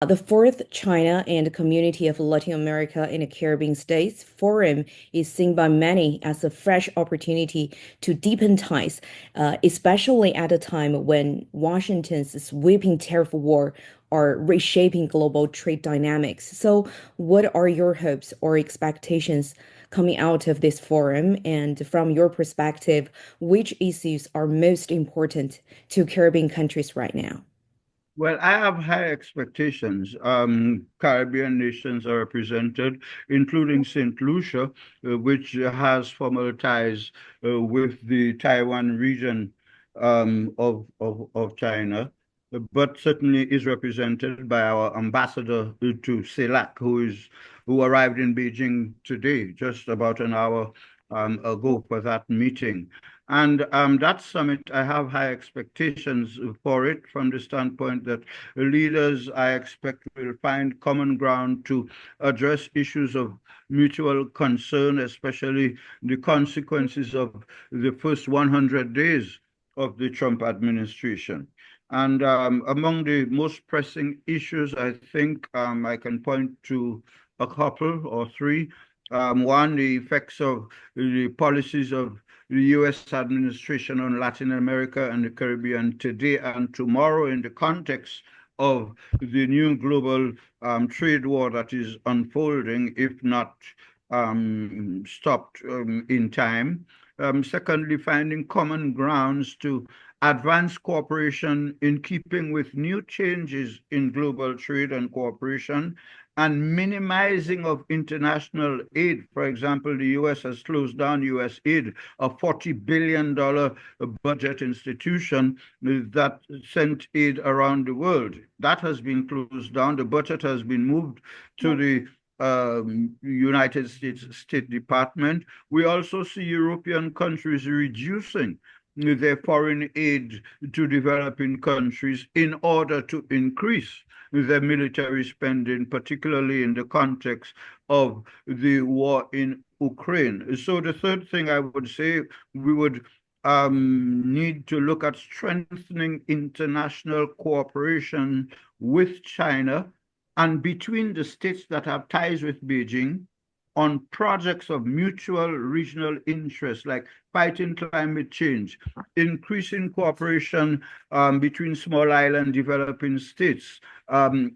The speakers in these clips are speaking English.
The fourth China and Community of Latin America and the Caribbean States Forum is seen by many as a fresh opportunity to deepen ties, especially at a time when Washington's sweeping tariff war are reshaping global trade dynamics. So, what are your hopes or expectations coming out of this forum? And from your perspective, which issues are most important to Caribbean countries right now? Well, I have high expectations. Caribbean nations are represented, including Saint Lucia, which has formal ties with the Taiwan region of China, but certainly is represented by our ambassador to CELAC, who arrived in Beijing today, just about an hour ago for that meeting. And that summit, I have high expectations for it from the standpoint that leaders, I expect, will find common ground to address issues of mutual concern, especially the consequences of the first 100 days of the Trump administration. And among the most pressing issues, I think I can point to a couple or three. One, the effects of the policies of the U.S. administration on Latin America and the Caribbean today and tomorrow in the context of the new global trade war that is unfolding, if not stopped in time. Secondly, finding common grounds to advance cooperation in keeping with new changes in global trade and cooperation and minimizing of international aid. For example, the U.S. has closed down U.S. aid, a $40 billion budget institution that sent aid around the world. That has been closed down. The budget has been moved to the United States State Department. We also see European countries reducing their foreign aid to developing countries in order to increase their military spending, particularly in the context of the war in Ukraine. So the third thing I would say, we would need to look at strengthening international cooperation with China and between the states that have ties with Beijing on projects of mutual regional interest, like fighting climate change, increasing cooperation between small island developing states,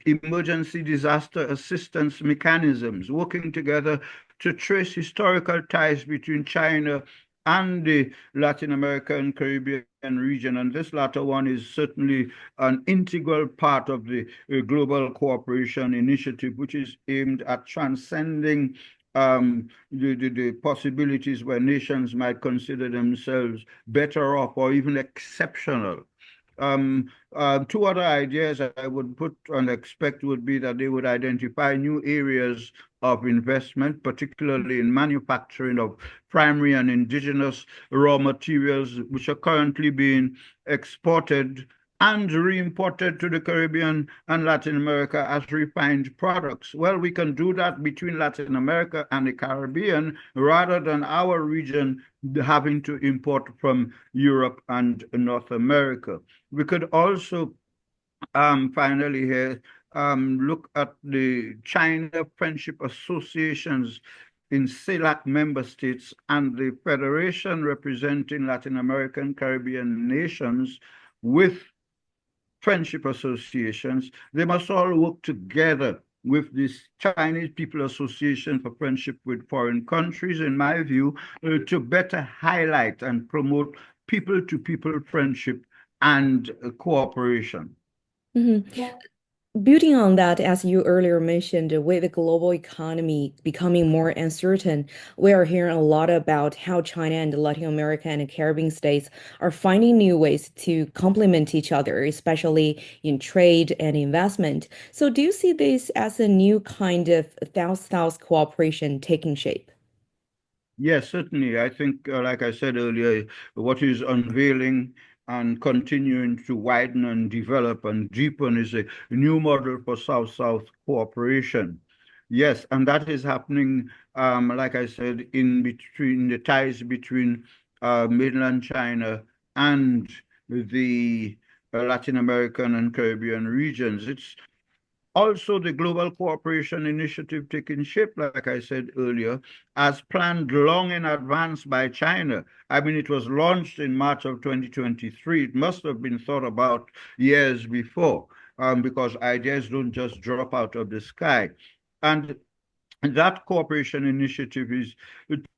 emergency disaster assistance mechanisms, working together to trace historical ties between China and the Latin American Caribbean region. And this latter one is certainly an integral part of the Global Cooperation Initiative, which is aimed at transcending the possibilities where nations might consider themselves better off or even exceptional. Two other ideas I would put and expect would be that they would identify new areas of investment, particularly in manufacturing of primary and indigenous raw materials, which are currently being exported and re-imported to the Caribbean and Latin America as refined products. Well, we can do that between Latin America and the Caribbean rather than our region having to import from Europe and North America. We could also finally here look at the China Friendship Associations in CELAC member states and the Federation representing Latin American Caribbean nations with friendship associations. They must all work together with this Chinese People Association for Friendship with Foreign Countries, in my view, to better highlight and promote people-to-people friendship and cooperation. Mhm. Building on that, as you earlier mentioned, with the global economy becoming more uncertain, we are hearing a lot about how China and Latin America and the Caribbean states are finding new ways to complement each other, especially in trade and investment. So, do you see this as a new kind of South-South cooperation taking shape? Yes, certainly. I think, like I said earlier, what is unveiling and continuing to widen and develop and deepen is a new model for South-South cooperation. Yes, and that is happening, like I said, in between the ties between mainland China and the Latin American and Caribbean regions. Also, the Global Cooperation Initiative taking shape, like I said earlier, as planned long in advance by China. I mean, it was launched in March of 2023. It must have been thought about years before, because ideas don't just drop out of the sky. And that cooperation initiative is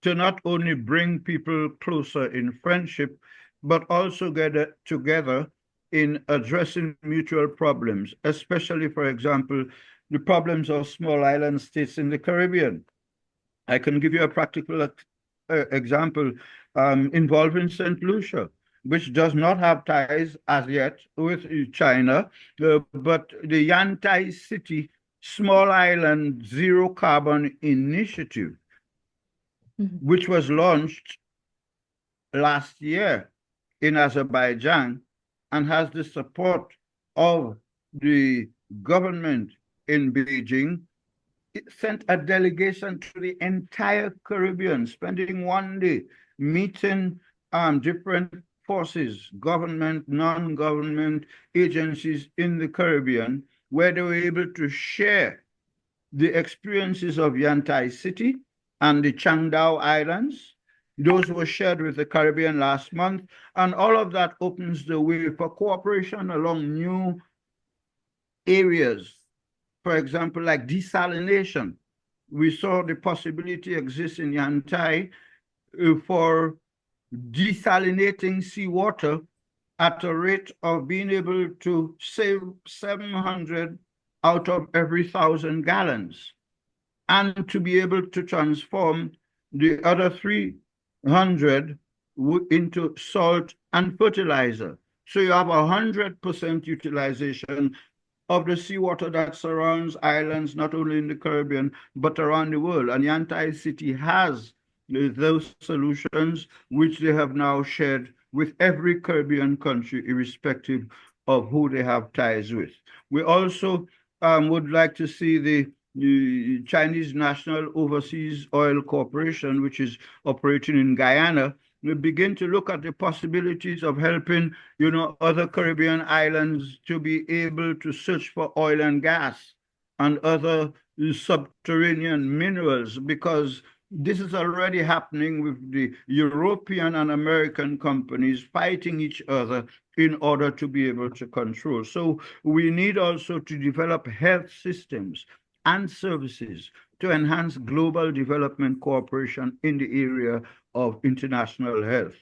to not only bring people closer in friendship, but also get together in addressing mutual problems, especially, for example, the problems of small island states in the Caribbean. I can give you a practical example involving Saint Lucia, which does not have ties as yet with China, but the Yantai City Small Island Zero Carbon Initiative, Mhm. which was launched last year in Azerbaijan and has the support of the government in Beijing. It sent a delegation to the entire Caribbean, spending one day meeting different forces, government, non-government agencies in the Caribbean, where they were able to share the experiences of Yantai City and the Changdao Islands. Those were shared with the Caribbean last month, and all of that opens the way for cooperation along new areas. For example, like desalination. We saw the possibility exists in Yantai for desalinating seawater at a rate of being able to save 700 out of every 1,000 gallons, and to be able to transform the other 300 into salt and fertilizer. So you have 100% utilization of the seawater that surrounds islands, not only in the Caribbean, but around the world. And Yantai City has those solutions, which they have now shared with every Caribbean country, irrespective of who they have ties with. We also would like to see the Chinese National Overseas Oil Corporation, which is operating in Guyana, we begin to look at the possibilities of helping, other Caribbean islands to be able to search for oil and gas and other subterranean minerals, because this is already happening with the European and American companies fighting each other in order to be able to control. So we need also to develop health systems and services to enhance global development cooperation in the area of international health.